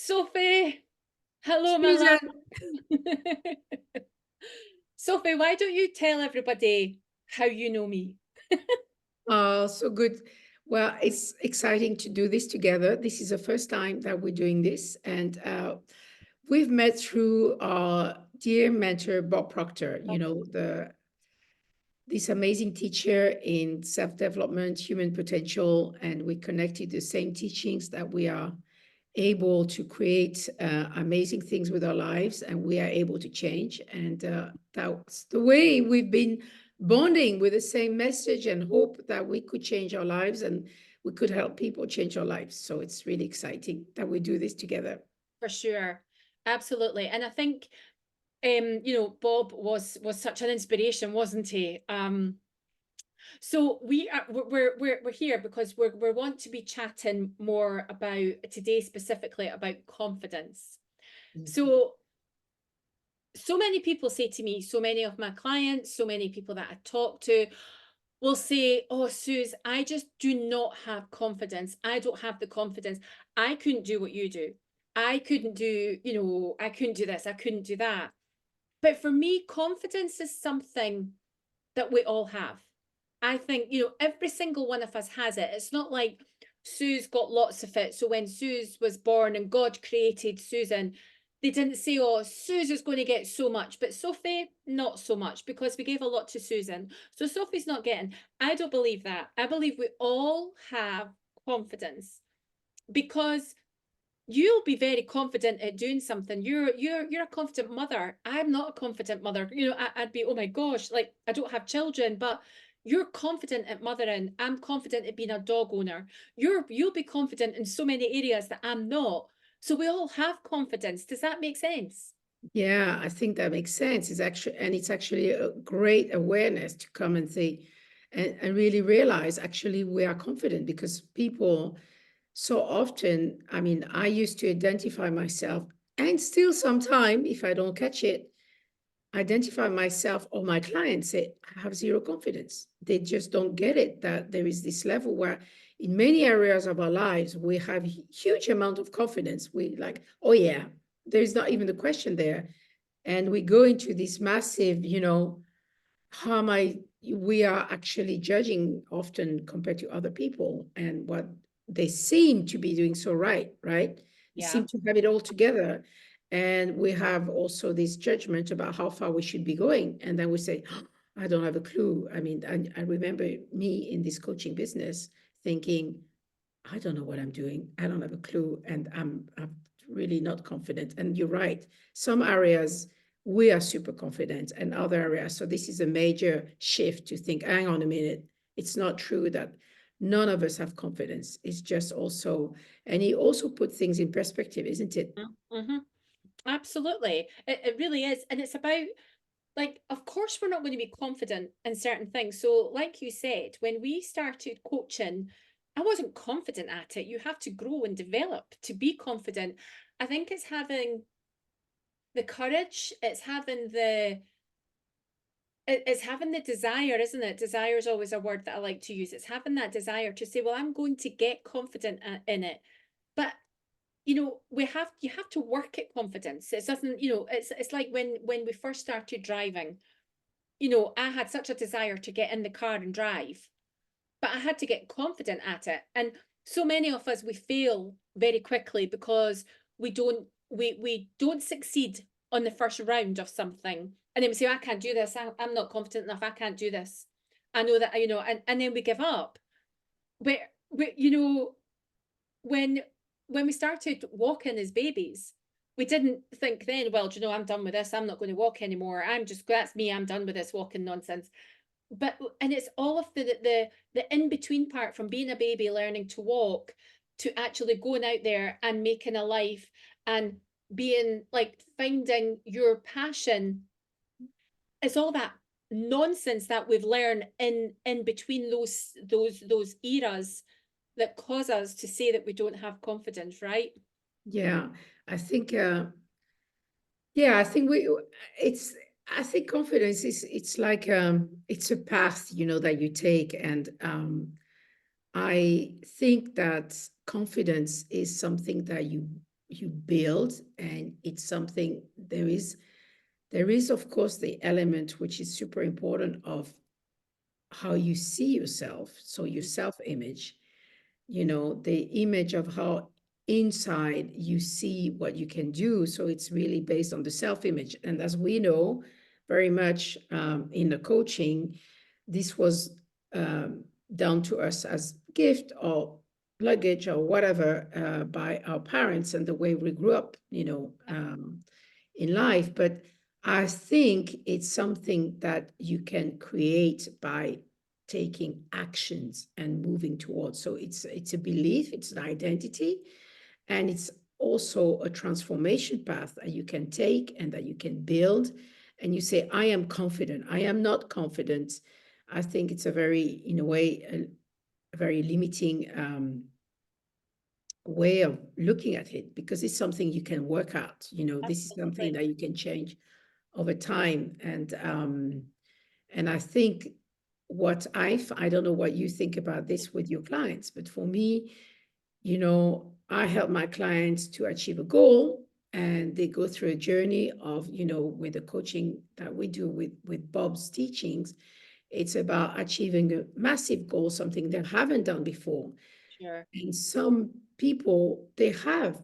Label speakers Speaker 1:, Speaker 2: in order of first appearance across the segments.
Speaker 1: Sophie, hello, my
Speaker 2: Susan,
Speaker 1: love. Sophie, why don't you tell everybody how you know me?
Speaker 2: so good. Well, it's exciting to do this together. This is the first time that we're doing this, and we've met through our dear mentor Bob Proctor. The this amazing teacher in self-development, human potential, and we connected the same teachings that we are able to create amazing things with our lives, and we are able to change. And that's the way we've been bonding with the same message and hope that we could change our lives and we could help people change our lives. So it's really exciting that we do this together.
Speaker 1: For sure. Absolutely. And I think Bob was such an inspiration, wasn't he? So we're here because we want to be chatting more about today, specifically about confidence.
Speaker 2: Mhm.
Speaker 1: So many people say to me, so many of my clients, so many people that I talk to will say, "Oh, Suze, I just do not have confidence. I don't have the confidence. I couldn't do what you do. I couldn't do, I couldn't do this. I couldn't do that." But for me, confidence is something that we all have. I think, every single one of us has it. It's not like Sue's got lots of it. So when Suze was born and God created Susan, they didn't say, "Oh, Susan's going to get so much," but Sophie, not so much, because we gave a lot to Susan. So Sophie's not getting. I don't believe that. I believe we all have confidence because you'll be very confident at doing something. You're a confident mother. I'm not a confident mother. I'd be, oh my gosh, like I don't have children, but you're confident at mothering. I'm confident at being a dog owner. You'll be confident in so many areas that I'm not. So we all have confidence. Does that make sense?
Speaker 2: Yeah, I think that makes sense. It's actually a great awareness to come and say and really realize actually we are confident because people so often, I mean, I used to identify myself and still sometime, if I don't catch it, identify myself or my clients say, I have zero confidence. They just don't get it that there is this level where in many areas of our lives, we have huge amount of confidence. We like, oh yeah, there's not even the question there. And we go into this massive, how am I, we are actually judging often compared to other people and what they seem to be doing so right? They seem
Speaker 1: Yeah.
Speaker 2: to have it all together. And we have also this judgment about how far we should be going. And then we say, "Oh, I don't have a clue." I mean, I remember me in this coaching business thinking, I don't know what I'm doing. I don't have a clue. And I'm really not confident. And you're right. Some areas we are super confident and other areas. So this is a major shift to think, hang on a minute. It's not true that none of us have confidence. It's just also, and he also put things in perspective, isn't it?
Speaker 1: Mm-hmm. Absolutely. It really is. And it's about, like, of course, we're not going to be confident in certain things. So, like you said, when we started coaching, I wasn't confident at it. You have to grow and develop to be confident. I think it's having the courage, it's having the desire, isn't it? Desire is always a word that I like to use. It's having that desire to say, well, I'm going to get confident in it. But you have to work at confidence. It doesn't, it's like when we first started driving. I had such a desire to get in the car and drive, but I had to get confident at it. And so many of us, we fail very quickly because we don't succeed on the first round of something. And then we say, I can't do this. I'm not confident enough. I can't do this. I know that, and then we give up. But, but you know, when when we started walking as babies, we didn't think then, well, do you know, I'm done with this. I'm not going to walk anymore. That's me. I'm done with this walking nonsense. But and it's all of the in between part from being a baby learning to walk to actually going out there and making a life and being like finding your passion. It's all that nonsense that we've learned in between those eras that cause us to say that we don't have confidence, right?
Speaker 2: Yeah. I think, yeah, I think it's, I think confidence is, it's like, it's a path, that you take. And, I think that confidence is something that you you build, and it's something there is of course the element which is super important of how you see yourself, so your self-image, the image of how inside you see what you can do. So it's really based on the self-image. And as we know very much in the coaching, this was down to us as gift or luggage or whatever by our parents and the way we grew up, in life. But I think it's something that you can create by taking actions and moving towards. So it's a belief, it's an identity, and it's also a transformation path that you can take and that you can build. And you say, I am confident, I am not confident. I think it's a very, in a way, a very limiting way of looking at it, because it's something you can work out. This is something
Speaker 1: Absolutely.
Speaker 2: that you can change over time. And I think I don't know what you think about this with your clients, but for me, I help my clients to achieve a goal, and they go through a journey of, with the coaching that we do with Bob's teachings. It's about achieving a massive goal, something they haven't done before.
Speaker 1: Sure.
Speaker 2: And some people, they have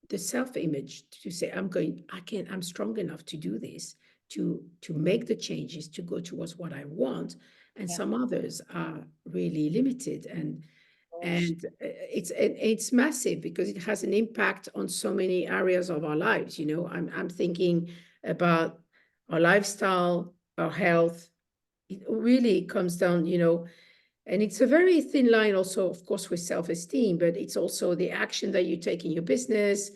Speaker 2: the self-image to say, I'm strong enough to do this, to make the changes, to go towards what I want. And
Speaker 1: Yeah.
Speaker 2: some others are really limited.
Speaker 1: Gosh.
Speaker 2: And it's massive because it has an impact on so many areas of our lives. I'm thinking about our lifestyle, our health. It really comes down, and it's a very thin line also, of course, with self-esteem, but it's also the action that you take in your business.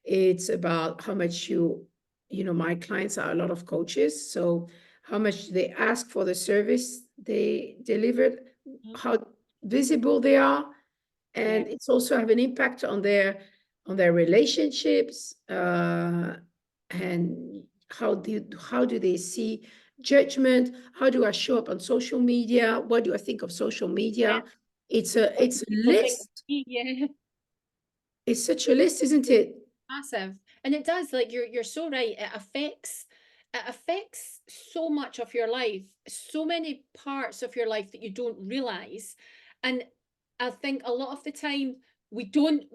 Speaker 2: It's about how much my clients are a lot of coaches, so how much they ask for the service they delivered,
Speaker 1: Mhm.
Speaker 2: how visible they are.
Speaker 1: Yeah.
Speaker 2: And it's also have an impact on their relationships, and how do they see judgment? How do I show up on social media? What do I think of social
Speaker 1: Yeah.
Speaker 2: media? It's a
Speaker 1: What do
Speaker 2: it's a
Speaker 1: people think of
Speaker 2: list.
Speaker 1: me? Yeah.
Speaker 2: It's such a list, isn't it?
Speaker 1: Massive. And it does, like you're so right. It affects so much of your life, so many parts of your life that you don't realize. And I think a lot of the time we don't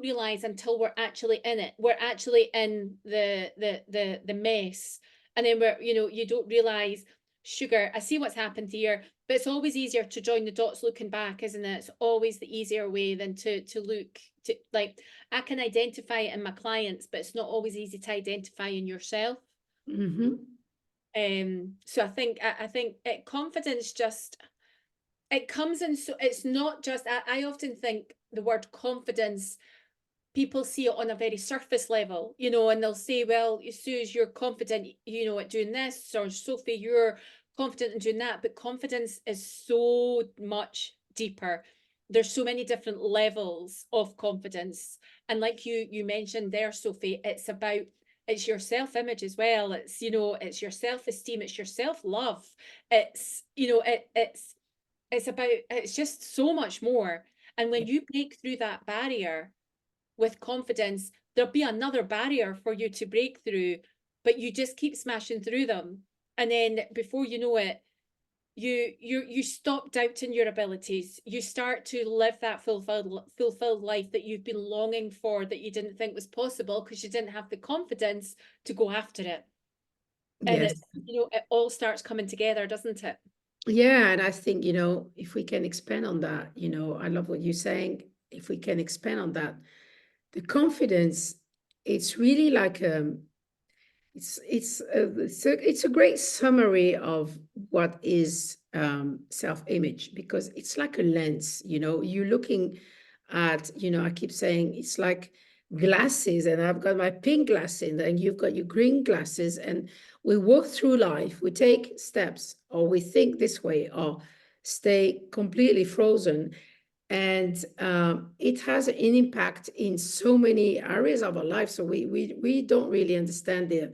Speaker 1: realize until we're actually in it. We're actually in the mess. And then you don't realize, sugar, I see what's happened here. But it's always easier to join the dots looking back, isn't it? It's always the easier way than to look to, like, I can identify it in my clients, but it's not always easy to identify in yourself.
Speaker 2: Hmm.
Speaker 1: So I think confidence just, it comes in, so it's not just, I often think the word confidence, people see it on a very surface level, and they'll say, well, Suze, you're confident, at doing this, or Sophie, you're confident in doing that. But confidence is so much deeper. There's so many different levels of confidence. And like you mentioned there, Sophie, it's your self-image as well. It's your self-esteem, it's your self-love. It's just so much more. And when
Speaker 2: Yeah.
Speaker 1: you break through that barrier with confidence, there'll be another barrier for you to break through, but you just keep smashing through them. And then before you know it, you stop doubting your abilities. You start to live that fulfilled life that you've been longing for, that you didn't think was possible because you didn't have the confidence to go after it. And
Speaker 2: Yes.
Speaker 1: it all starts coming together, doesn't it?
Speaker 2: Yeah, and I think, if we can expand on that, I love what you're saying. If we can expand on that, the confidence, it's really like it's a great summary of what is self-image, because it's like a lens. You're looking at, I keep saying it's like glasses, and I've got my pink glasses and you've got your green glasses, and we walk through life, we take steps, or we think this way, or stay completely frozen. And it has an impact in so many areas of our life. So we don't really understand the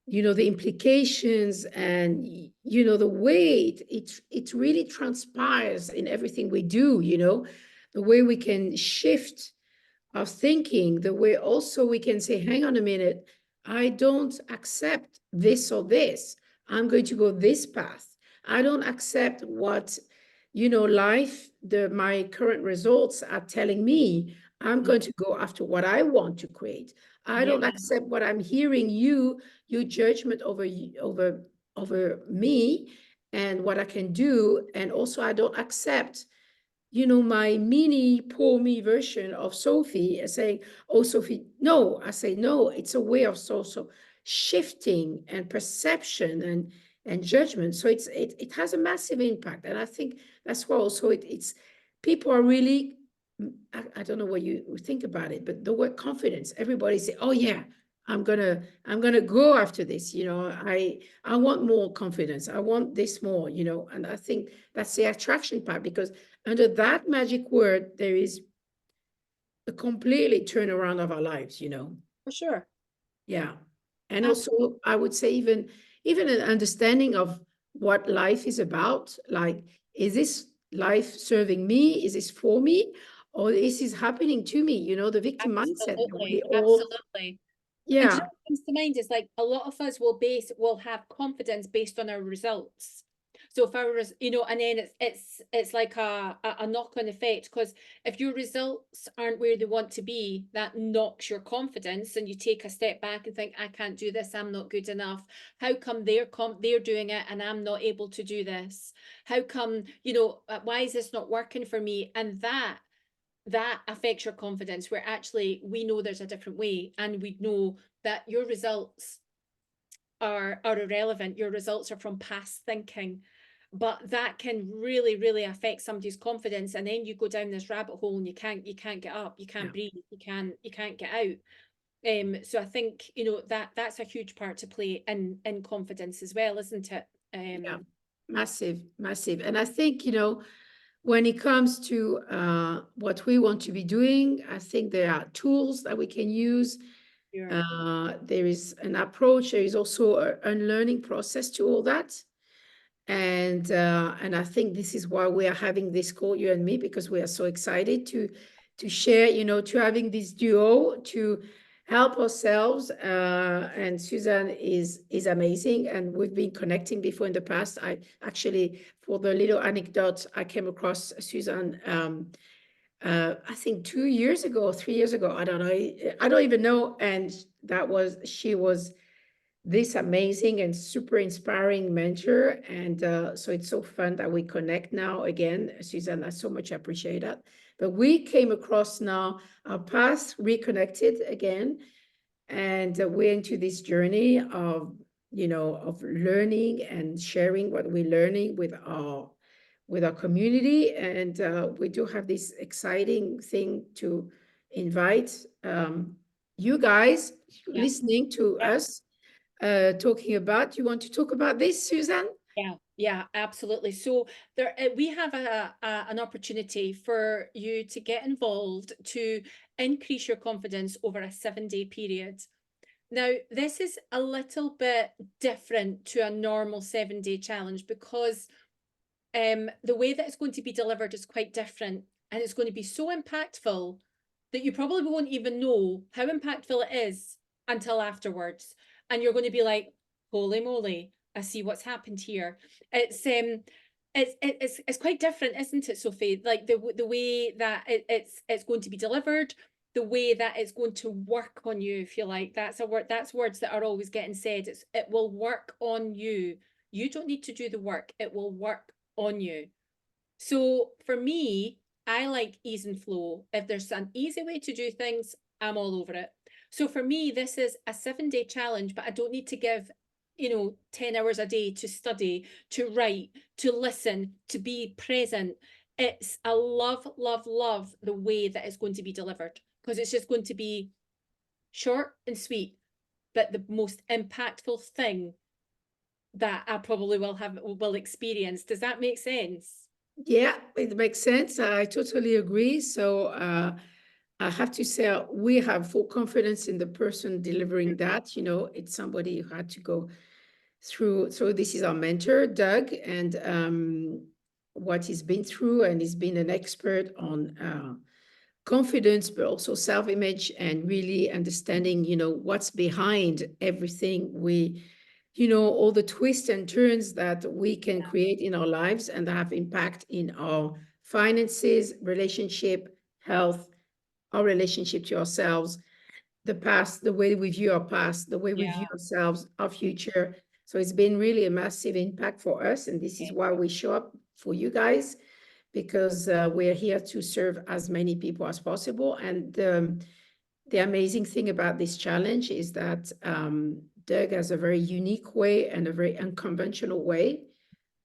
Speaker 2: implications, and the way it really transpires in everything we do. The way we can shift thinking, the way also we can say, hang on a minute, I don't accept this or this. I'm going to go this path. I don't accept what, life, my current results are telling me. I'm going to go after what I want to create. I
Speaker 1: Yeah,
Speaker 2: don't accept what I'm hearing your judgment over me and what I can do. And also I don't accept my mini poor me version of Sophie and saying, oh, Sophie, no. I say, no, it's a way of so shifting and perception and judgment. So it has a massive impact. And I think that's why also it's people are really, I don't know what you think about it, but the word confidence, everybody say, oh yeah, I'm gonna go after this. I want more confidence. I want this more, and I think that's the attraction part, because under that magic word, there is a completely turnaround of our lives.
Speaker 1: for sure.
Speaker 2: Yeah. And
Speaker 1: Absolutely.
Speaker 2: also, I would say even an understanding of what life is about. Like, is this life serving me? Is this for me? Or is this happening to me? The victim mindset that we
Speaker 1: Absolutely.
Speaker 2: all,
Speaker 1: Absolutely. And do you know
Speaker 2: yeah,
Speaker 1: what comes to mind is like a lot of us will have confidence based on our results. So if and then it's like a knock-on effect, because if your results aren't where they want to be, that knocks your confidence, and you take a step back and think, I can't do this, I'm not good enough. How come they're doing it and I'm not able to do this? How come, why is this not working for me? And that affects your confidence, where actually we know there's a different way, and we know that your results are irrelevant. Your results are from past thinking, but that can really, really affect somebody's confidence, and then you go down this rabbit hole and you can't get up, you
Speaker 2: yeah,
Speaker 1: can't breathe, you can't get out. So I think that's a huge part to play in confidence as well, isn't it?
Speaker 2: yeah, massive, massive. And I think, when it comes to what we want to be doing, I think there are tools that we can use.
Speaker 1: Sure.
Speaker 2: There is an approach. There is also a unlearning process to all that. And I think this is why we are having this call, you and me, because we are so excited to share, to having this duo to help ourselves. And Suzanne is amazing, and we've been connecting before in the past. I actually, for the little anecdote, I came across Suzanne. I think 2 years ago, 3 years ago, I don't know, I don't even know. And she was this amazing and super inspiring mentor. And so it's so fun that we connect now again, Suzanne. I so much appreciate that. But we came across now our paths reconnected again, and we're into this journey of learning and sharing what we're learning with our community. And we do have this exciting thing to invite you guys
Speaker 1: Yeah.
Speaker 2: listening to
Speaker 1: Yeah.
Speaker 2: us talking about. You want to talk about this, Suzanne?
Speaker 1: Yeah, absolutely. So we have an opportunity for you to get involved to increase your confidence over a 7-day period. Now, this is a little bit different to a normal 7-day challenge, because the way that it's going to be delivered is quite different, and it's going to be so impactful that you probably won't even know how impactful it is until afterwards. And you're going to be like, holy moly, I see what's happened here. It's quite different, isn't it, Sophie? Like the way that it's going to be delivered, the way that it's going to work on you, if you like. That's a word, that's words that are always getting said. It will work on you. You don't need to do the work, it will work on you. So for me, I like ease and flow. If there's an easy way to do things, I'm all over it. So for me, this is a 7-day challenge, but I don't need to give 10 hours a day to study, to write, to listen, to be present. It's a love, love, love the way that it's going to be delivered, because it's just going to be short and sweet, but the most impactful thing that I probably will experience. Does that make sense?
Speaker 2: Yeah, it makes sense. I totally agree. So I have to say, we have full confidence in the person delivering that. It's somebody who had to go through. So this is our mentor, Doug, and what he's been through, and he's been an expert confidence, but also self-image, and really understanding, you know, what's behind everything we, you know, all the twists and turns that we can create in our lives and have impact in our finances, relationship, health, our relationship to ourselves, the past, the way we view our past, the way we view
Speaker 1: Yeah.
Speaker 2: ourselves, our future. So it's been really a massive impact for us. And this is why we show up for you guys, because we're here to serve as many people as possible. And the amazing thing about this challenge is that Doug has a very unique way and a very unconventional way,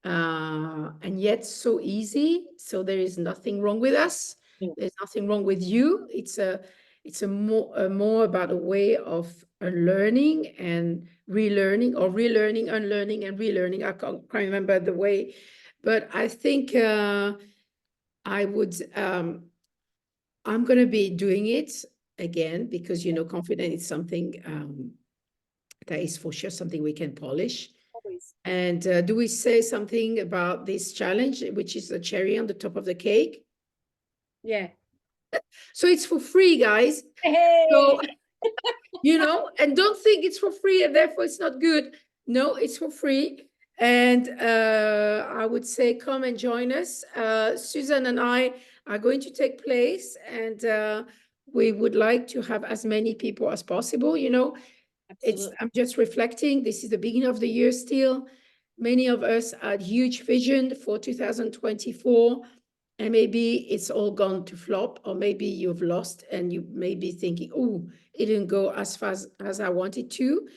Speaker 2: and yet so easy. So there is nothing wrong with us.
Speaker 1: Yeah.
Speaker 2: There's nothing wrong with you. It's a more about a way of learning and relearning, or relearning, unlearning, and relearning. I can't remember the way, but I think I would. I'm going to be doing it again because, you know, confident is something that is for sure something we can polish.
Speaker 1: Always.
Speaker 2: And do we say something about this challenge, which is the cherry on the top of the cake?
Speaker 1: Yeah.
Speaker 2: So it's for free, guys. So,
Speaker 1: Hey!
Speaker 2: you know, and don't think it's for free and therefore it's not good. No, it's for free. And I would say come and join us. Susan and I are going to take place, and we would like to have as many people as possible. You know,
Speaker 1: Absolutely.
Speaker 2: I'm just reflecting. This is the beginning of the year still. Many of us had huge vision for 2024, and maybe it's all gone to flop, or maybe you've lost and you may be thinking, oh, it didn't go as fast as I wanted to.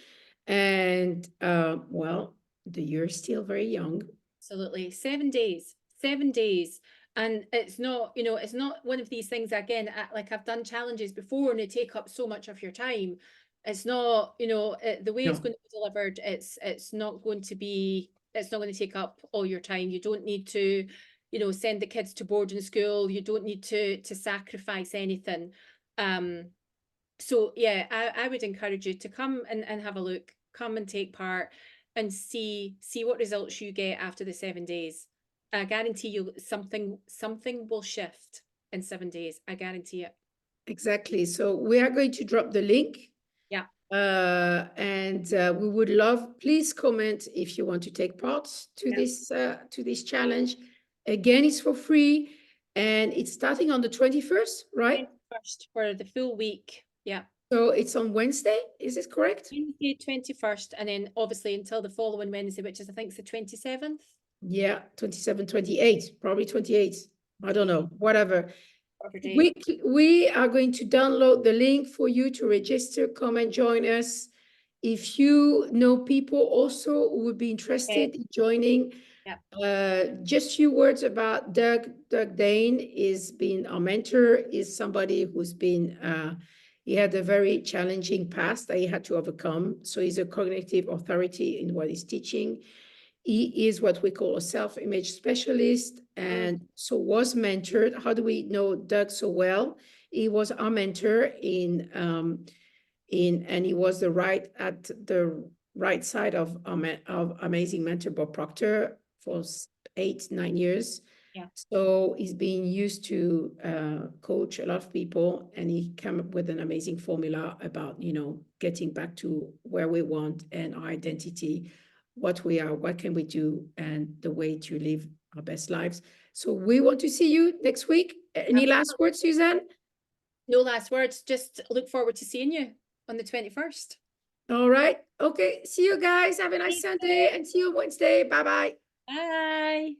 Speaker 2: And well, the year's still very young.
Speaker 1: Absolutely. 7 days, 7 days. And it's not, you know, it's not one of these things, again, like I've done challenges before and they take up so much of your time. It's not, you know, the way it's
Speaker 2: No.
Speaker 1: going to be delivered, it's not going to be, it's not going to take up all your time. You don't need to, you know, send the kids to boarding school. You don't need to sacrifice anything. So yeah, I would encourage you to come and have a look, come and take part and see what results you get after the 7 days. I guarantee you something will shift in 7 days. I guarantee it.
Speaker 2: Exactly. So we are going to drop the link.
Speaker 1: Yeah.
Speaker 2: And we would love, please comment if you want to take part to this challenge. Again, it's for free, and it's starting on the 21st, right?
Speaker 1: 21st for the full week. Yeah.
Speaker 2: So it's on Wednesday, is this correct?
Speaker 1: Wednesday 21st, and then obviously until the following Wednesday, which is I think it's the 27th.
Speaker 2: Yeah, 27, 28, probably 28. I don't know, whatever. We are going to download the link for you to register, come and join us. If you know people also who would be interested in joining, just few words about Doug. Doug Dane is been our mentor, is somebody who's been, he had a very challenging past that he had to overcome. So he's a cognitive authority in what he's teaching. He is what we call a self-image specialist, and so was mentored. How do we know Doug so well? He was our mentor and he was at the right side of amazing mentor Bob Proctor for 8-9 years.
Speaker 1: Yeah.
Speaker 2: So he's been used to coach a lot of people, and he came up with an amazing formula about, you know, getting back to where we want and our identity, what we are, what can we do, and the way to live our best lives. So we want to see you next week. Any last words, Suzanne?
Speaker 1: No last words. Just look forward to seeing you on the 21st.
Speaker 2: All right. Okay. See you guys. Have a nice Sunday, and see you Wednesday. Bye-bye.
Speaker 1: Bye.